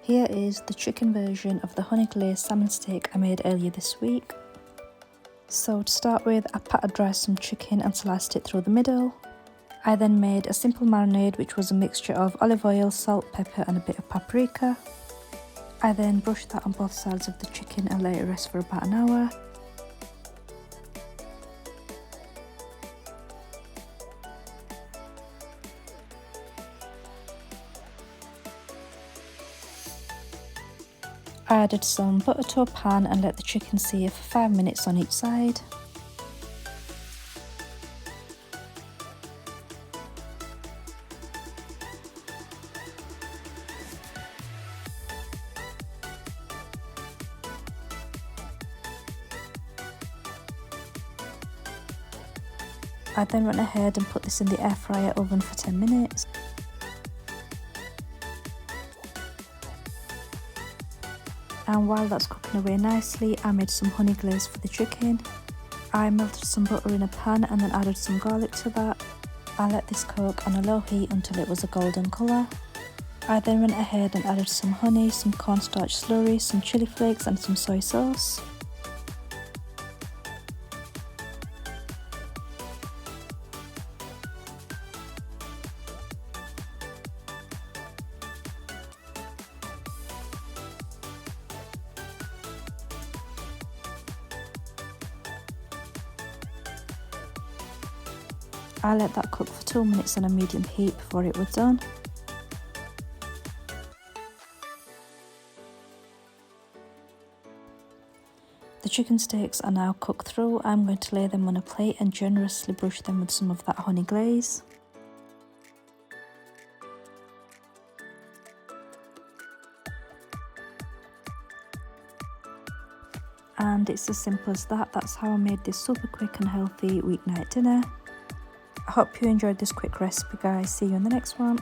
Here is the chicken version of the honey glazed salmon steak I made earlier this week. So to start with, I patted dry some chicken and sliced it through the middle. I then made a simple marinade which was a mixture of olive oil, salt, pepper and a bit of paprika. I then brushed that on both sides of the chicken and let it rest for about an hour. I added some butter to a pan and let the chicken sear for 5 minutes on each side. I then went ahead and put this in the air fryer oven for 10 minutes. And while that's cooking away nicely, I made some honey glaze for the chicken. I melted some butter in a pan and then added some garlic to that. I let this cook on a low heat until it was a golden colour. I then went ahead and added some honey, some cornstarch slurry, some chili flakes and some soy sauce. I let that cook for 2 minutes on a medium heat before it was done. The chicken steaks are now cooked through. I'm going to lay them on a plate and generously brush them with some of that honey glaze. And it's as simple as that. That's how I made this super quick and healthy weeknight dinner. I hope you enjoyed this quick recipe, guys. See you in the next one.